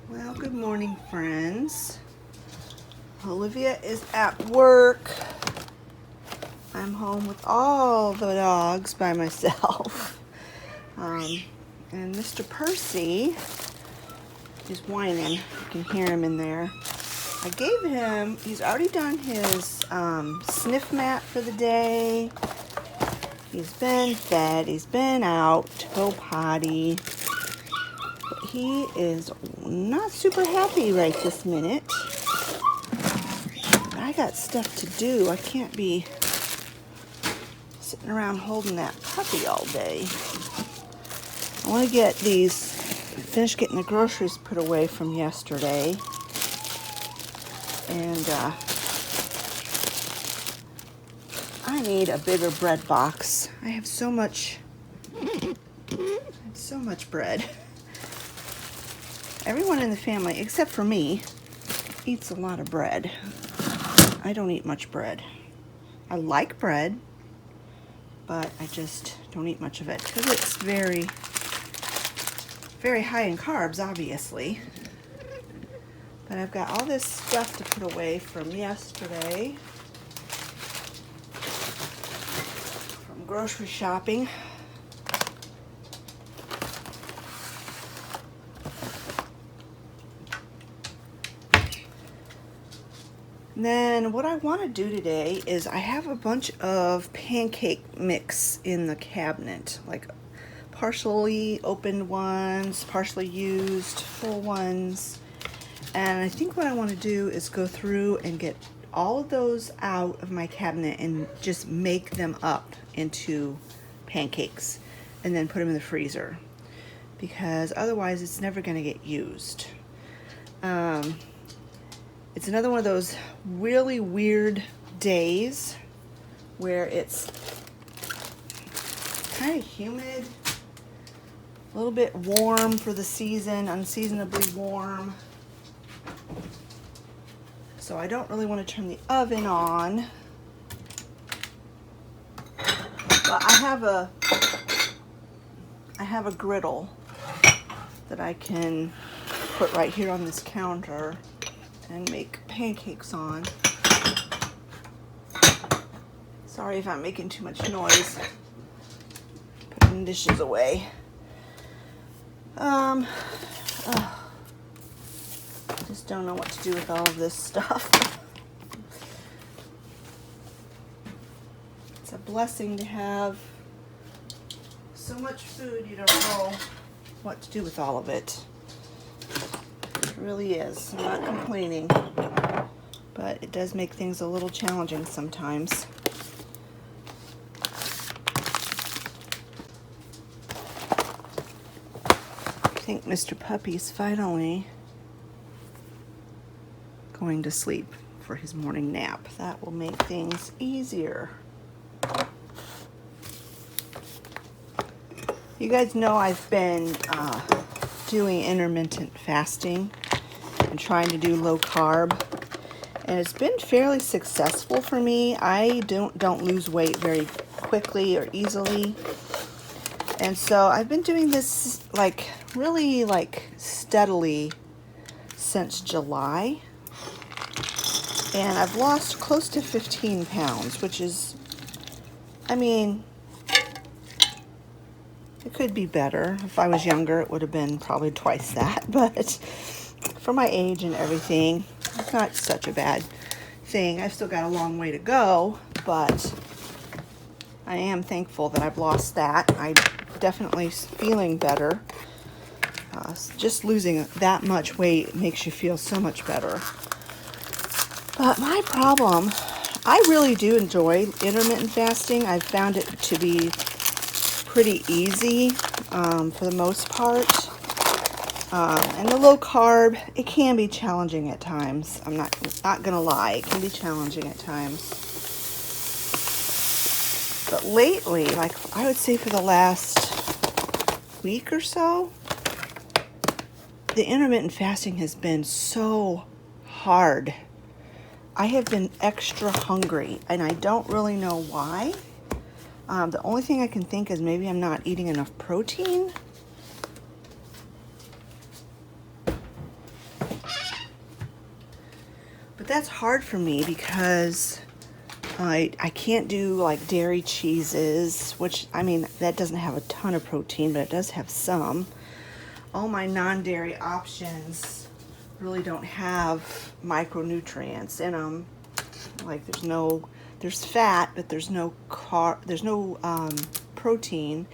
Well, good morning, friends. Olivia is at work. I'm home with all the dogs by myself. And Mr. Percy is whining. You can hear him in there. I gave him, he's already done his sniff mat for the day. He's been fed, he's been out to go potty. But he is not super happy right this minute. I got stuff to do. I can't be sitting around holding that puppy all day. I want to finish getting the groceries put away from yesterday. And I need a bigger bread box. I have so much bread. Everyone in the family, except for me, eats a lot of bread. I don't eat much bread. I like bread, but I just don't eat much of it because it's very, very high in carbs, obviously. But I've got all this stuff to put away from yesterday, from grocery shopping. And then what I want to do today is I have a bunch of pancake mix in the cabinet, like partially opened ones, partially used, full ones. And I think what I want to do is go through and get all of those out of my cabinet and just make them up into pancakes and then put them in the freezer, because otherwise it's never going to get used. It's another one of those really weird days where it's kind of humid, a little bit warm for the season, unseasonably warm. So I don't really want to turn the oven on. But I have a griddle that I can put right here on this counter and make pancakes on. Sorry if I'm making too much noise. Putting dishes away. Just don't know what to do with all of this stuff. It's a blessing to have so much food, you don't know what to do with all of it. It really is. I'm not complaining, but it does make things a little challenging sometimes. I think Mr. Puppy's finally going to sleep for his morning nap. That will make things easier. You guys know I've been doing intermittent fasting and trying to do low carb, and it's been fairly successful for me. I don't lose weight very quickly or easily, and so I've been doing this really steadily since July, and I've lost close to 15 pounds, which is, it could be better. If I was younger, it would have been probably twice that. But for my age and everything, it's not such a bad thing. I've still got a long way to go, but I am thankful that I've lost that. I'm definitely feeling better. Just losing that much weight makes you feel so much better. But my problem, I really do enjoy intermittent fasting. I've found it to be pretty easy for the most part. And the low carb, it can be challenging at times. I'm not gonna lie, it can be challenging at times. But lately, I would say for the last week or so, the intermittent fasting has been so hard. I have been extra hungry, and I don't really know why. The only thing I can think is maybe I'm not eating enough protein. But that's hard for me because I can't do like dairy cheeses, which, I mean, that doesn't have a ton of protein, but it does have some. All my non-dairy options really don't have micronutrients in them. Like there's fat, but there's no protein,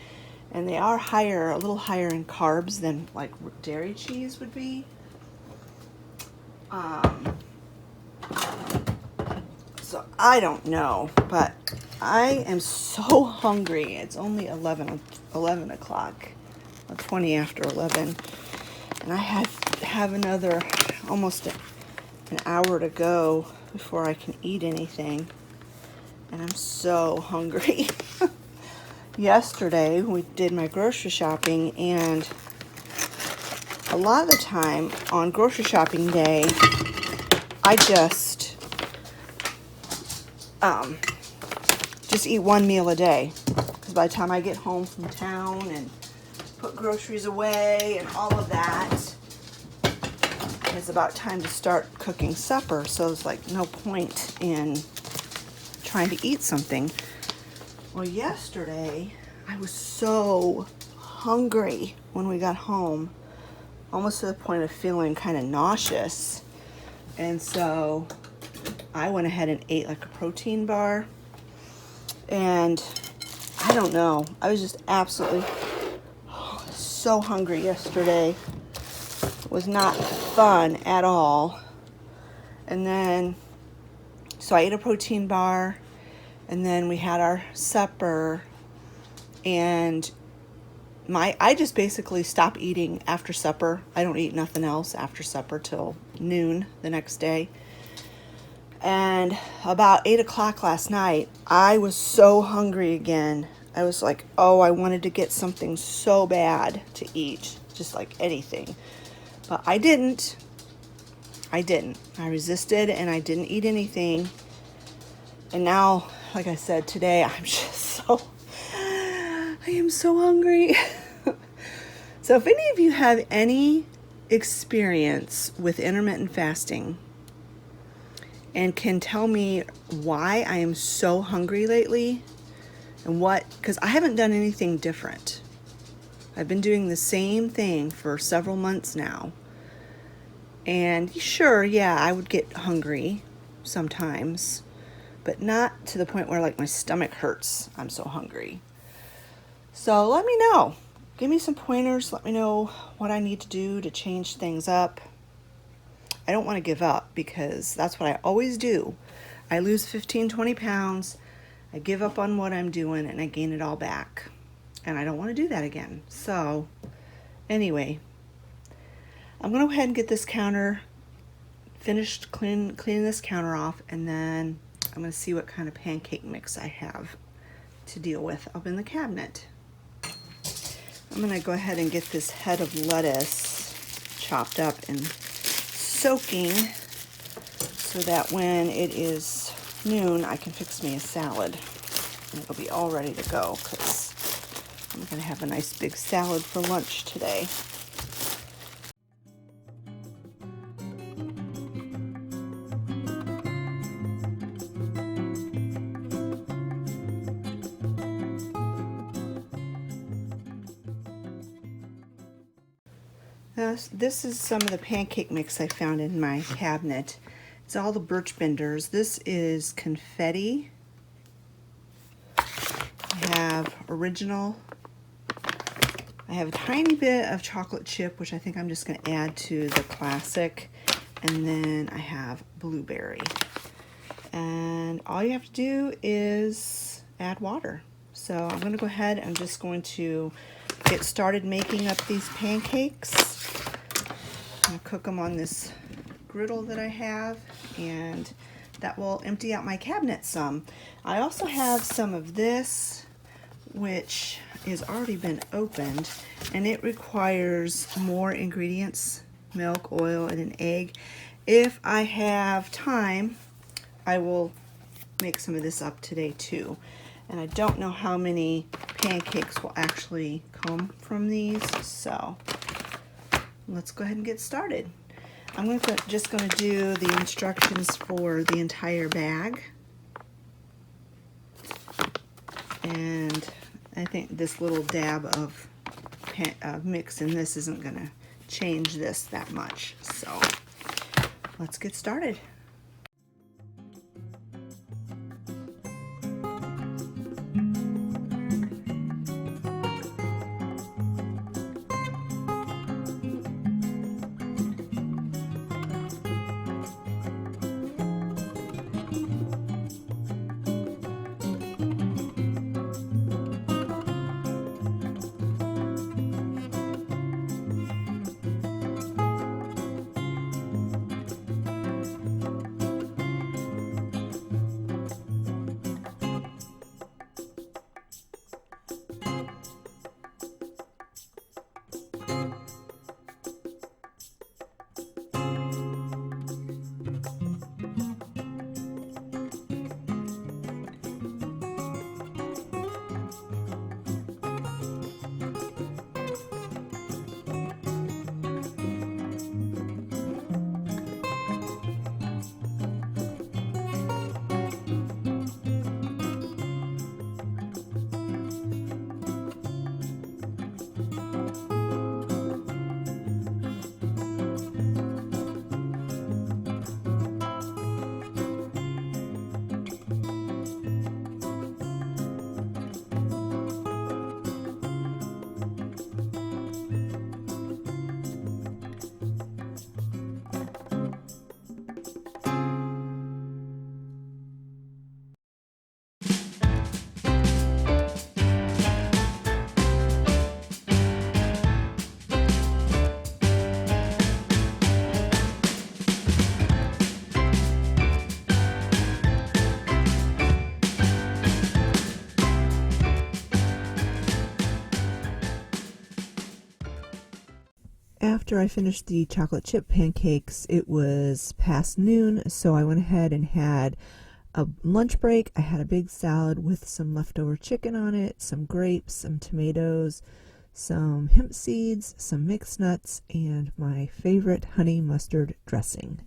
and they are a little higher in carbs than like dairy cheese would be. So I don't know, but I am so hungry. It's only 11 o'clock, 20 after 11, and I have another almost an hour to go before I can eat anything, and I'm so hungry. Yesterday we did my grocery shopping, and a lot of the time on grocery shopping day I just eat one meal a day, because by the time I get home from town and put groceries away and all of that, it's about time to start cooking supper. So it's like no point in trying to eat something. Well, yesterday I was so hungry when we got home, almost to the point of feeling kind of nauseous. And so I went ahead and ate like a protein bar. And I don't know, I was just absolutely so hungry yesterday. It was not fun at all. And then, so I ate a protein bar, and then we had our supper, and I just basically stop eating after supper. I don't eat nothing else after supper till noon the next day. And about 8 o'clock last night, I was so hungry again. I was like, oh, I wanted to get something so bad to eat, just like anything. But I didn't. I resisted, and I didn't eat anything. And now, like I said, today, I am so hungry. So if any of you have any experience with intermittent fasting, and can tell me why I am so hungry lately, and because I haven't done anything different. I've been doing the same thing for several months now. And sure, yeah, I would get hungry sometimes, but not to the point where like my stomach hurts. I'm so hungry. So let me know. Give me some pointers. Let me know what I need to do to change things up. I don't want to give up, because that's what I always do. I lose 15, 20 pounds. I give up on what I'm doing, and I gain it all back. And I don't want to do that again. So anyway, I'm going to go ahead and get this counter finished, cleaning this counter off, and then I'm going to see what kind of pancake mix I have to deal with up in the cabinet. I'm going to go ahead and get this head of lettuce chopped up and soaking, so that when it is noon I can fix me a salad and it'll be all ready to go, because I'm going to have a nice big salad for lunch today. This is some of the pancake mix I found in my cabinet. It's all the birch benders. This is confetti. I have original. I have a tiny bit of chocolate chip, which I think I'm just going to add to the classic. And then I have blueberry. And all you have to do is add water. So I'm going to go ahead and I'm just going to get started making up these pancakes. I'm going to cook them on this griddle that I have, and that will empty out my cabinet some. I also have some of this, which has already been opened, and it requires more ingredients: milk, oil, and an egg. If I have time, I will make some of this up today too. And I don't know how many pancakes will actually come from these, so let's go ahead and get started. I'm just going to do the instructions for the entire bag. And I think this little dab of mix in this isn't going to change this that much. So let's get started. After I finished the chocolate chip pancakes, it was past noon, so I went ahead and had a lunch break. I had a big salad with some leftover chicken on it, some grapes, some tomatoes, some hemp seeds, some mixed nuts, and my favorite honey mustard dressing.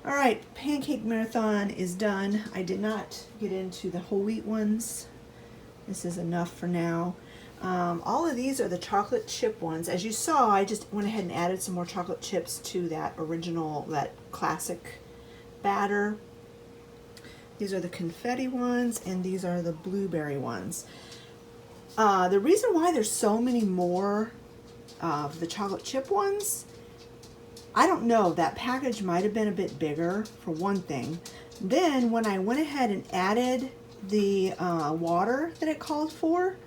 Alright, pancake marathon is done. I did not get into the whole wheat ones. This is enough for now. All of these are the chocolate chip ones. As you saw, I just went ahead and added some more chocolate chips to that original, that classic batter. These are the confetti ones, and these are the blueberry ones. The reason why there's so many more of the chocolate chip ones, I don't know. That package might have been a bit bigger, for one thing. Then when I went ahead and added the water that it called for,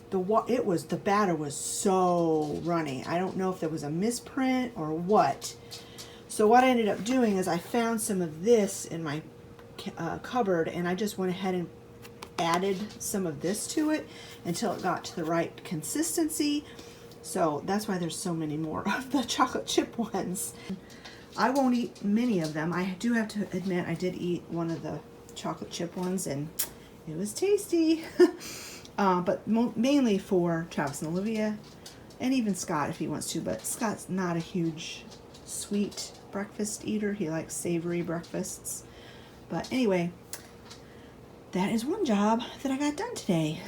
the batter was so runny. I don't know if there was a misprint or what. So what I ended up doing is I found some of this in my cupboard, and I just went ahead and added some of this to it until it got to the right consistency. So that's why there's so many more of the chocolate chip ones. I won't eat many of them. I do have to admit I did eat one of the chocolate chip ones and it was tasty. But mainly for Travis and Olivia, and even Scott if he wants to, but Scott's not a huge sweet breakfast eater. He likes savory breakfasts. But anyway, that is one job that I got done today.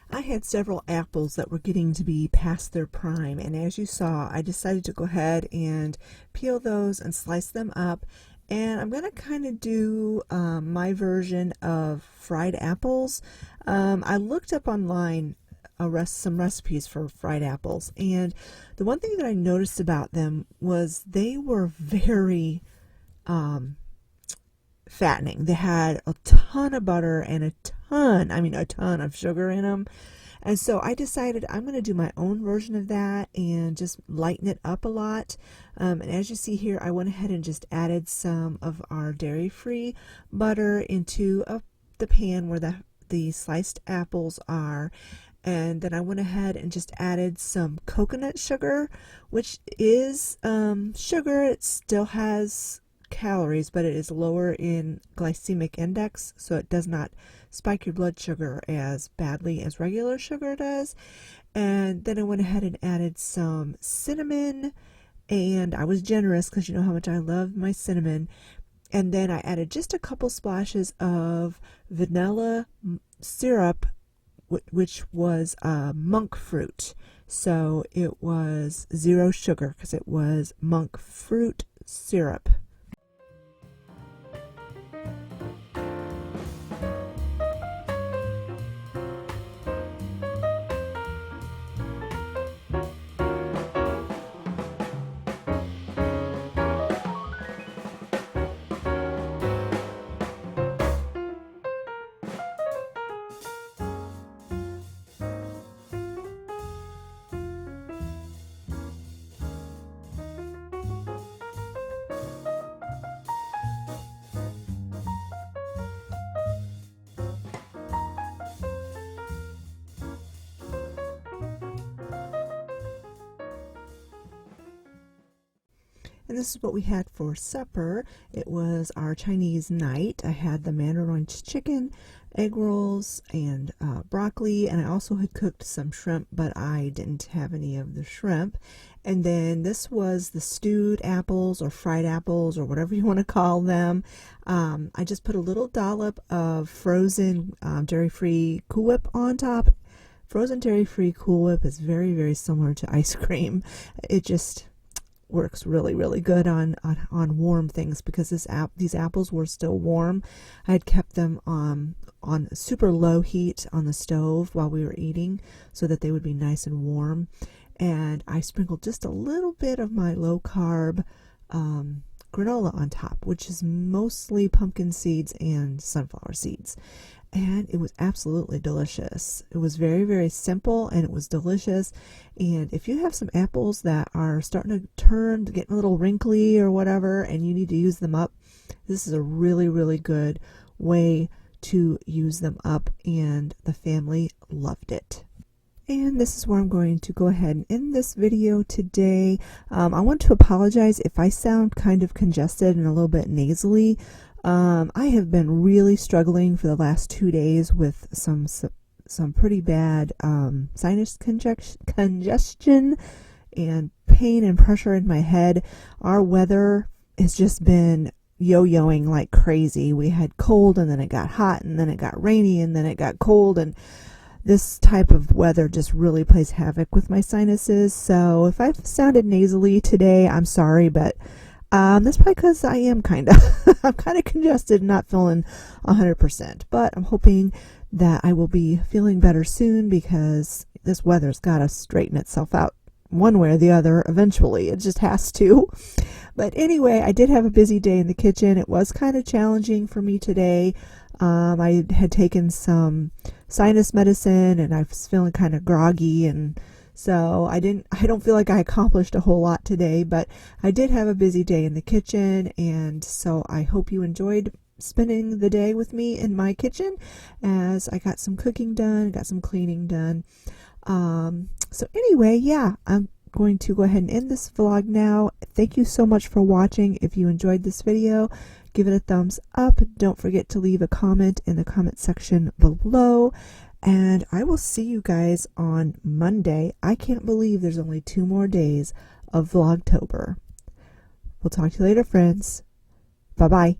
I had several apples that were getting to be past their prime, and as you saw, I decided to go ahead and peel those and slice them up. And I'm going to kind of do my version of fried apples. I looked up online some recipes for fried apples, and the one thing that I noticed about them was they were very fattening. They had a ton of butter and a ton of sugar in them. And so I decided I'm going to do my own version of that and just lighten it up a lot. And as you see here, I went ahead and just added some of our dairy-free butter into the pan where the sliced apples are. And then I went ahead and just added some coconut sugar, which is sugar. It still has calories, but it is lower in glycemic index, so it does not spike your blood sugar as badly as regular sugar does. And then I went ahead and added some cinnamon, and I was generous because you know how much I love my cinnamon. And then I added just a couple splashes of vanilla syrup, which was monk fruit. So it was 0 sugar because it was monk fruit syrup. And this is what we had for supper. It was our Chinese night. I had the mandarin chicken egg rolls and broccoli, and I also had cooked some shrimp, but I didn't have any of the shrimp. And then this was the stewed apples or fried apples or whatever you want to call them. I just put a little dollop of frozen dairy-free Cool Whip on top. Frozen dairy-free Cool Whip is very, very similar to ice cream. It just works really, really good on warm things, because these apples were still warm. I had kept them on super low heat on the stove while we were eating so that they would be nice and warm. And I sprinkled just a little bit of my low carb granola on top, which is mostly pumpkin seeds and sunflower seeds. And it was absolutely delicious. It was very, very simple, and it was delicious. And if you have some apples that are starting to turn, getting a little wrinkly or whatever, and you need to use them up, this is a really, really good way to use them up, and the family loved it. And this is where I'm going to go ahead and end this video today. I want to apologize if I sound kind of congested and a little bit nasally. I have been really struggling for the last 2 days with some pretty bad sinus congestion and pain and pressure in my head. Our weather has just been yo-yoing like crazy. We had cold, and then it got hot, and then it got rainy, and then it got cold, and this type of weather just really plays havoc with my sinuses. So if I've sounded nasally today, I'm sorry, but that's probably because I am I'm kind of congested and not feeling 100%. But I'm hoping that I will be feeling better soon, because this weather's got to straighten itself out one way or the other eventually. It just has to. But anyway, I did have a busy day in the kitchen. It was kind of challenging for me today. I had taken some sinus medicine, and I was feeling kind of groggy, and so I don't feel like I accomplished a whole lot today, but I did have a busy day in the kitchen, and so I hope you enjoyed spending the day with me in my kitchen as I got some cooking done, got some cleaning done. So anyway, yeah, I'm going to go ahead and end this vlog now. Thank you so much for watching. If you enjoyed this video, give it a thumbs up. Don't forget to leave a comment in the comment section below. And I will see you guys on Monday. I can't believe there's only 2 more days of Vlogtober. We'll talk to you later, friends. Bye-bye.